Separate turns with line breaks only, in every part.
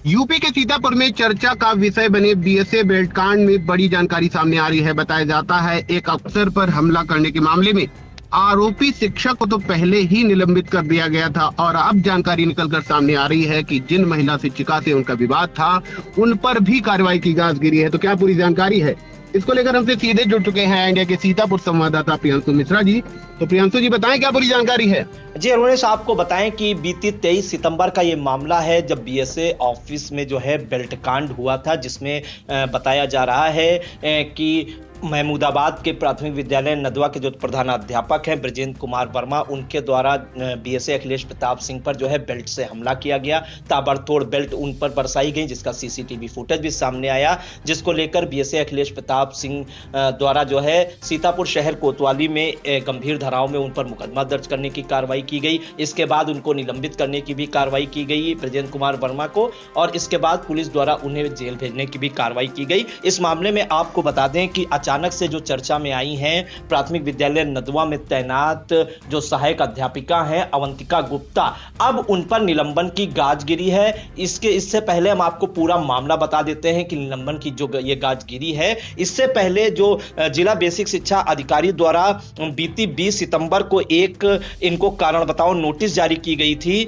UP के सीतापुर में चर्चा का विषय बने बीएसए बेल्ट कांड में बड़ी जानकारी सामने आ रही है। बताया जाता है एक अफसर पर हमला करने के मामले में आरोपी शिक्षक को तो पहले ही निलंबित कर दिया गया था और अब जानकारी निकलकर सामने आ रही है कि जिन महिला शिक्षिका से उनका विवाद था उन पर भी कार्रवाई की गाज गिरी है। तो क्या पूरी जानकारी है, इसको लेकर हमसे सीधे जुड़ चुके हैं इंडिया के सीतापुर संवाददाता प्रियांशु मिश्रा जी। तो प्रियांशु जी बताएं क्या पूरी जानकारी है।
जी अरुणेश, आपको बताएं कि बीती 23 सितंबर का ये मामला है जब बीएसए ऑफिस में जो है बेल्ट कांड हुआ था, जिसमें बताया जा रहा है कि महमूदाबाद के प्राथमिक विद्यालय नदवा के जो प्रधानाध्यापक हैं ब्रजेंद्र कुमार वर्मा, उनके द्वारा बीएसए अखिलेश प्रताप सिंह पर जो है बेल्ट से हमला किया गया। ताबड़तोड़ बेल्ट उन पर बरसाई गई, जिसका सीसीटीवी फुटेज भी सामने आया, जिसको लेकर बीएसए अखिलेश प्रताप सिंह द्वारा जो है सीतापुर शहर कोतवाली में गंभीर धाराओं में उन पर मुकदमा दर्ज करने की कार्रवाई की गई। इसके बाद उनको निलंबित करने की भी कार्रवाई की गई ब्रजेंद्र कुमार वर्मा को, और इसके बाद पुलिस द्वारा उन्हें जेल भेजने की भी कार्रवाई की गई। इस मामले में आपको बता दें कि अचानक से जो चर्चा में आई हैं प्राथमिक विद्यालय नदवा में तैनात जो सहायक अध्यापिका हैं अवंतिका गुप्ता, अब उन पर निलंबन की गाज गिरी है। इससे पहले हम आपको पूरा मामला बता देते हैं कि निलंबन की जो ये गाज गिरी है, इससे पहले जो जिला बेसिक शिक्षा अधिकारी द्वारा बीती 20 सितंबर को एक इनको कारण बताओ नोटिस जारी की गई थी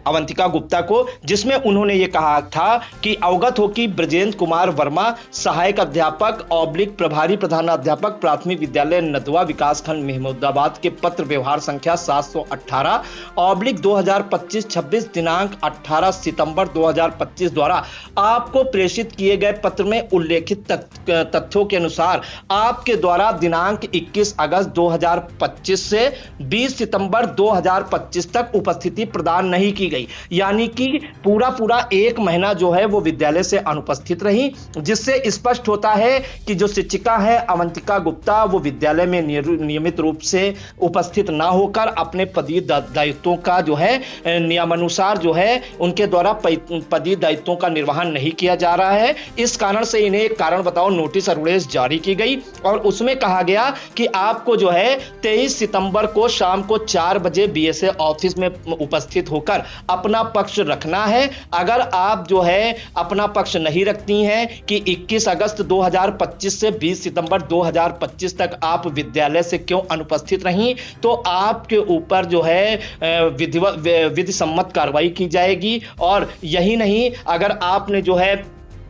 अवंतिका गुप्ता को, जिसमें उन्होंने ये कहा था कि अवगत हो कि ब्रजेंद्र कुमार वर्मा सहायक अध्यापक ऑब्लिक प्रभारी प्रधानाध्यापक प्राथमिक विद्यालय नदवा विकासखंड महमूदाबाद के पत्र व्यवहार संख्या 718 ऑब्लिक 2025-26 दिनांक 18 सितंबर 2025 द्वारा आपको प्रेषित किए गए पत्र में उल्लेखित तथ्यों के अनुसार आपके द्वारा दिनांक 21 अगस्त 2025 से 20 सितंबर 2025 तक उपस्थिति प्रदान नहीं की गई, यानी कि पूरा एक महीना जो है वो विद्यालय से अनुपस्थित रही, जिससे स्पष्ट होता है कि जो शिक्षिका है अवंतिका गुप्ता वो विद्यालय में नियमित रूप से उपस्थित ना होकर अपने पदीय दायित्वों का जो है नियमानुसार जो है उनके द्वारा पदीय दायित्वों का निर्वहन नहीं किया जा रहा है। इस कारण से इन्हें एक कारण बताओ नोटिस अरुणेश जारी की गई और उसमें कहा गया कि आपको जो है 23 सितंबर को शाम को 4 बजे बीएसए ऑफिस में उपस्थित होकर अपना पक्ष रखना है। अगर आप जो है अपना पक्ष नहीं रखती हैं कि 21 अगस्त 2025 से 20 सितंबर 2025 तक आप विद्यालय से क्यों अनुपस्थित रहीं, तो आपके ऊपर जो है विधि सम्मत कार्रवाई की जाएगी। और यही नहीं, अगर आपने जो है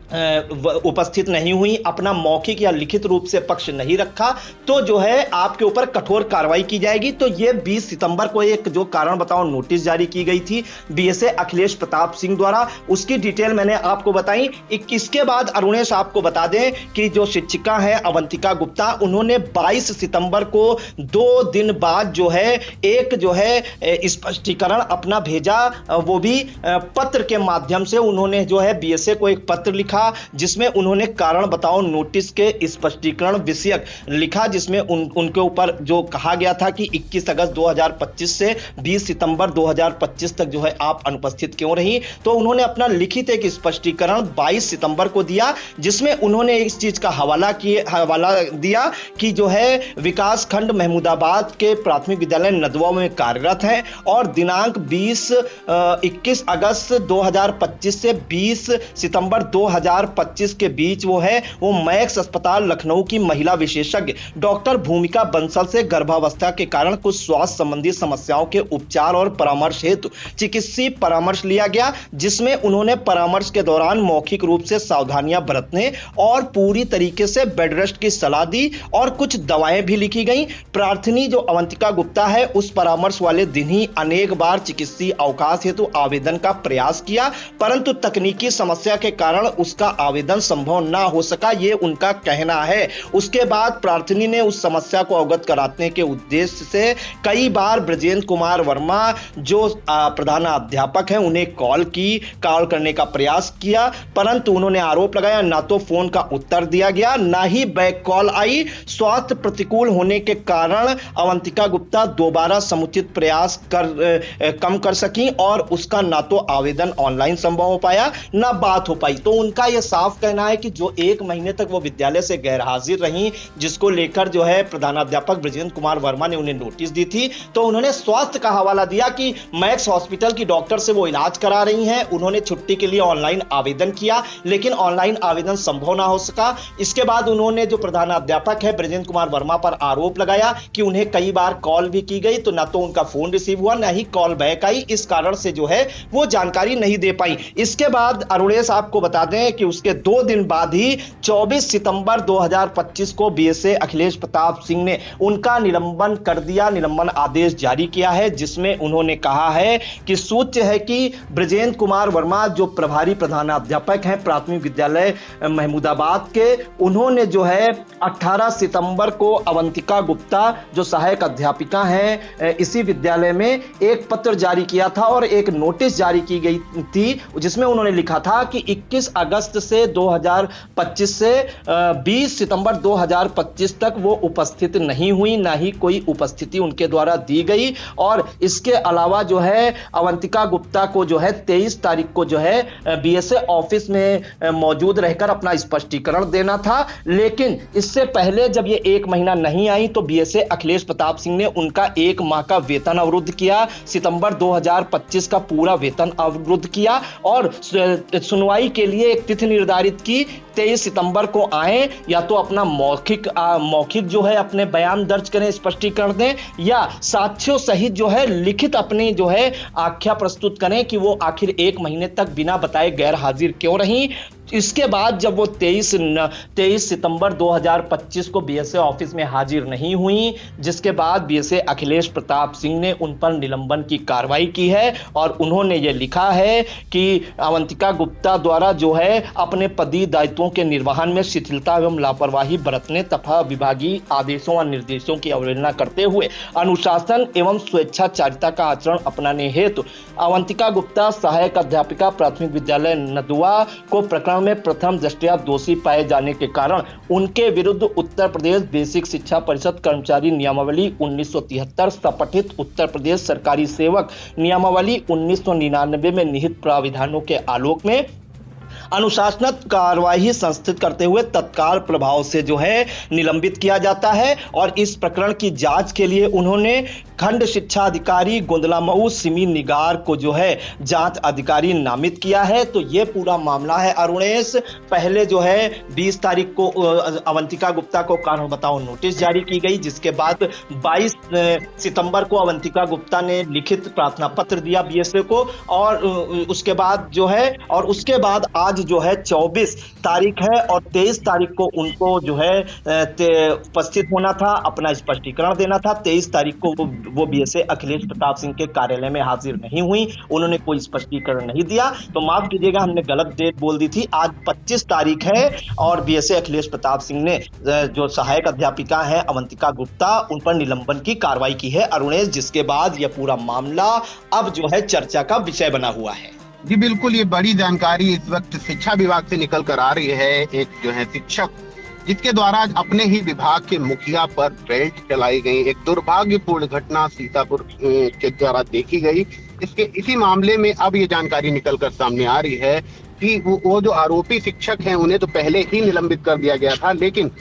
उपस्थित नहीं हुई, अपना मौखिक या लिखित रूप से पक्ष नहीं रखा, तो जो है आपके ऊपर कठोर कार्रवाई की जाएगी। तो ये 20 सितंबर को एक जो कारण बताओ नोटिस जारी की गई थी बीएसए अखिलेश प्रताप सिंह द्वारा, उसकी डिटेल मैंने आपको बताई। इसके बाद अरुणेश आपको बता दें कि जो शिक्षिका है अवंतिका गुप्ता, उन्होंने 22 सितंबर को 2 दिन बाद जो है एक जो है स्पष्टीकरण अपना भेजा, वो भी पत्र के माध्यम से। उन्होंने जो है बीएसए को एक पत्र लिखा जिसमें उन्होंने कारण बताओ नोटिस के स्पष्टीकरण विषयक लिखा, जिसमें उनके ऊपर जो कहा गया था कि 21 अगस्त 2025 से 20 सितंबर 2025 तक जो है आप अनुपस्थित क्यों रही। तो उन्होंने अपना लिखित एक स्पष्टीकरण 22 सितंबर को दिया, जिसमें उन्होंने इस चीज का हवाला दिया कि जो है विकास खंड महमूदाबाद के प्राथमिक विद्यालय नदवा में कार्यरत है और दिनांक 21 अगस्त 2025 से 20 सितंबर 2025 के बीच वो मैक्स अस्पताल लखनऊ की महिला विशेषज्ञ डॉक्टर भूमिका बंसल से गर्भावस्था के कारण कुछ स्वास्थ्य संबंधी समस्याओं के उपचार और परामर्श हेतु चिकित्सीय परामर्श लिया गया, जिसमें उन्होंने परामर्श के दौरान मौखिक रूप से सावधानियां बरतने और पूरी तरीके से बेड रेस्ट की सलाह दी और कुछ दवाएं भी लिखी गई। प्रार्थनी जो अवंतिका गुप्ता है उस परामर्श वाले दिन ही अनेक बार चिकित्सीय अवकाश हेतु आवेदन का प्रयास किया, परंतु तकनीकी समस्या के कारण उसका आवेदन संभव ना हो सका, ये उनका कहना है। उसके बाद प्रार्थनी ने उस समस्या को अवगत कराने के उद्देश्य से कई बार ब्रजेंद्र कुमार वर्मा जो प्रधानाध्यापक हैं उन्हें कॉल करने का प्रयास किया, परंतु उन्होंने आरोप लगाया ना तो फोन का उत्तर दिया गया ना ही बैक कॉल आई। स्वास्थ्य प्रतिकूल होने के कारण अवंतिका गुप्ता दोबारा समुचित प्रयास कम कर सकी और उसका ना तो आवेदन ऑनलाइन संभव हो पाया ना बात हो पाई। तो उनका यह साफ कहना है कि जो 1 महीने तक वो विद्यालय से गैर हाजिर रही, जिसको लेकर जो है प्रधानाध्यापक ब्रजेंद्र कुमार वर्मा ने उन्हें नोटिस दी थी, तो उन्होंने स्वास्थ्य का हवाला दिया कि मैक्स हॉस्पिटल की डॉक्टर से वो इलाज करा रही हैं। उन्होंने छुट्टी के लिए ऑनलाइन आवेदन किया, लेकिन ऑनलाइन आवेदन संभव ना हो सका। इसके बाद उन्होंने जो प्रधानाध्यापक है ब्रजेंद्र कुमार वर्मा पर आरोप लगाया कि उन्हें कई बार कॉल भी की गई, तो ना तो उनका फोन रिसीव हुआ, ना ही कॉल बैक आई। इस कारण से जो है वो जानकारी नहीं दे पाई। इसके बाद अरुणेश आपको बता दें कि उसके 2 दिन बाद ही 24 सितंबर 2025 को बीएसए अखिलेश प्रताप सिंह ने उनका निलंबन कर दिया, निलंबन आदेश जारी किया है, जिसमें उन्होंने कहा है कि सूच्य है कि ब्रजेंद्र कुमार वर्मा जो प्रभारी प्रधानाध्यापक हैं प्राथमिक विद्यालय महमूदाबाद के, उन्होंने जो है 18 सितंबर को अवंतिका गुप्ता जो सहायक अध्यापिका हैं इसी विद्यालय में एक पत्र जारी किया था और एक नोटिस जारी की गई थी, जिसमें उन्होंने लिखा था कि 21 अगस्त से 2025 से 20 सितंबर 2025 तक वो उपस्थित नहीं हुई, ना ही कोई उपस्थिति उनके द्वारा दी गई। और इसके अलावा जो है अवंतिका गुप्ता को जो है 23 तारीख को जो है बीएसए ऑफिस में मौजूद रहकर अपना स्पष्टीकरण देना था, लेकिन इससे पहले जब ये 1 महीना नहीं आई तो बीएसए अखिलेश प्रताप सिंह ने उनका 1 माह का वेतन अवरुद्ध किया, सितंबर 2025 का पूरा वेतन अवरुद्ध किया और सुनवाई के लिए एक तिथि निर्धारित की, 23 सितंबर को आए, या तो अपना मौखिक जो है अपने बयान दर्ज करें, स्पष्टीकरण दें, या साक्ष्यों सहित जो है लिखित अपनी जो है आख्या प्रस्तुत करें कि वो आखिर 1 महीने तक बिना बताए गैर हाजिर क्यों रही। इसके बाद जब वो 23 सितंबर 2025 को बीएसए ऑफिस में हाजिर नहीं हुई, जिसके बाद बीएसए अखिलेश प्रताप सिंह ने उन पर निलंबन की कार्रवाई की है और उन्होंने ये लिखा है कि अवंतिका गुप्ता द्वारा जो है अपने पदीय दायित्वों के निर्वहन में शिथिलता एवं लापरवाही बरतने तथा विभागीय आदेशों और निर्देशों की अवहेलना करते हुए अनुशासन एवं स्वेच्छाचारिता का आचरण अपनाने हेतु अवंतिका गुप्ता सहायक अध्यापिका प्राथमिक विद्यालय नदुआ को प्रकरण में प्रथम दृष्टया दोषी पाए जाने के कारण उनके विरुद्ध उत्तर प्रदेश बेसिक शिक्षा परिषद कर्मचारी नियमावली 1973 सपठित उत्तर प्रदेश सरकारी सेवक नियमावली 1999 में निहित प्राविधानों के आलोक में अनुशासनात्मक कार्यवाही संस्थित करते हुए तत्काल प्रभाव से जो है निलंबित किया जाता है। और इस प्रकरण की जांच के लिए उन्होंने खंड शिक्षा अधिकारी गोंदलामऊ सिमी निगार को जो है जांच अधिकारी नामित किया है। तो ये पूरा मामला है अरुणेश। पहले जो है 20 तारीख को अवंतिका गुप्ता को कारण बताओ नोटिस जारी की गई, जिसके बाद 22 सितंबर को अवंतिका गुप्ता ने लिखित प्रार्थना पत्र दिया बीएसए को, और उसके बाद जो है उसके बाद आज जो है 24 तारीख है और 23 तारीख को उनको जो है उपस्थित होना था, अपना स्पष्टीकरण देना था। 23 तारीख को वो बीएसए अखिलेश प्रताप सिंह के कार्यालय में हाजिर नहीं हुई, उन्होंने कोई स्पष्टीकरण नहीं दिया। तो माफ कीजिएगा, हमने गलत डेट बोल दी थी। आज 25 तारीख है और बीएसए अखिलेश प्रताप सिंह ने जो सहायक अध्यापिका है अवंतिका गुप्ता, उन पर निलंबन की कार्रवाई की है अरुणेश, जिसके बाद यह पूरा मामला अब जो है चर्चा का विषय बना हुआ है।
जी बिल्कुल, ये बड़ी जानकारी इस वक्त शिक्षा विभाग से निकल कर आ रही है। एक जो है शिक्षक जिसके द्वारा अपने ही विभाग के मुखिया पर बेल्ट चलाई गई, एक दुर्भाग्यपूर्ण घटना सीतापुर के द्वारा देखी गई। इसी मामले में अब ये जानकारी निकल कर सामने आ रही है कि वो जो आरोपी शिक्षक हैं उन्हें तो पहले ही निलंबित कर दिया गया था, लेकिन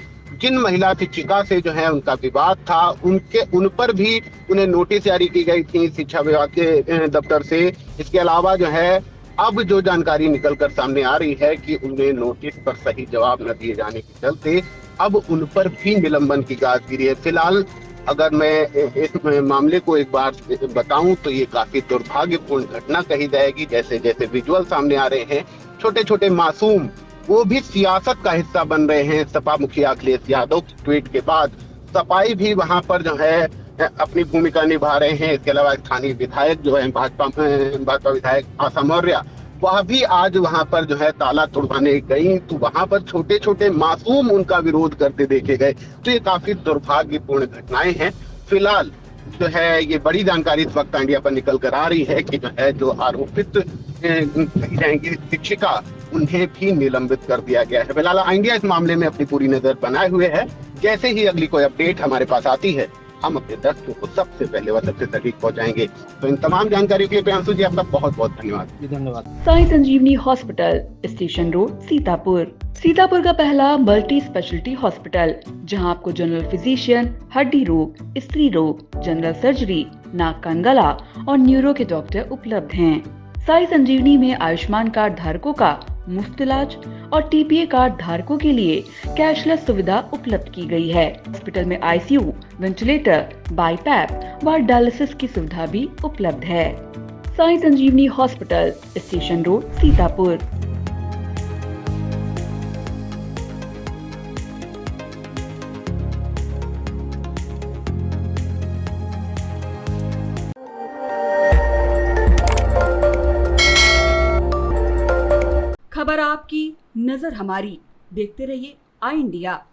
जिन महिला शिक्षिका से जो है उनका विवाद था उन पर भी उन्हें नोटिस जारी की गई थी शिक्षा विभाग के दफ्तर से। इसके अलावा जो है अब जो जानकारी निकलकर सामने आ रही है कि उन्हें नोटिस पर सही जवाब न दिए जाने के चलते अब उन पर भी निलंबन की गाज गिरी है। फिलहाल अगर मैं इस मामले को एक बार बताऊं तो ये काफी दुर्भाग्यपूर्ण घटना कही जाएगी। जैसे जैसे विजुअल सामने आ रहे हैं, छोटे छोटे मासूम वो भी सियासत का हिस्सा बन रहे हैं। सपा मुखिया अखिलेश यादव की ट्वीट के बाद सपाई भी वहां पर जो है अपनी भूमिका निभा रहे हैं। इसके अलावा स्थानीय विधायक जो है भाजपा विधायक आशा मौर्य, वह भी आज वहां पर जो है ताला तोड़वाने गई, तो वहां पर छोटे छोटे मासूम उनका विरोध करते देखे गए। तो ये काफी दुर्भाग्यपूर्ण घटनाएं हैं। फिलहाल जो है ये बड़ी जानकारी इस वक्त इंडिया पर निकल कर आ रही है कि जो है जो आरोपित कही जाएंगी शिक्षिका, उन्हें भी निलंबित कर दिया गया है। फिलहाल इंडिया इस मामले में अपनी पूरी नजर बनाए हुए है। जैसे ही अगली कोई अपडेट हमारे पास आती है हम अपने दर्शकों को सबसे पहले व सबसे सटीक पहुंचाएंगे। तो इन तमाम जानकारी के लिए प्रियांशु जी आपका बहुत बहुत धन्यवाद।
जी धन्यवाद।
Sai Sanjivani hospital, station road, Sitapur. Sitapur का पहला मल्टी स्पेशलिटी हॉस्पिटल, जहां आपको जनरल फिजिशियन, हड्डी रोग, स्त्री रोग, जनरल सर्जरी, नाक कान गला और न्यूरो के डॉक्टर उपलब्ध हैं। साई संजीवनी में आयुष्मान कार्ड धारकों का मुफ्त इलाज और टीपीए कार्ड धारकों के लिए कैशलेस सुविधा उपलब्ध की गई है। हॉस्पिटल में आईसीयू, वेंटिलेटर, बाईपैप व डायलिसिस की सुविधा भी उपलब्ध है। Sai Sanjivani hospital, station road, Sitapur.
खबर आपकी, नजर हमारी। देखते रहिए आई इंडिया।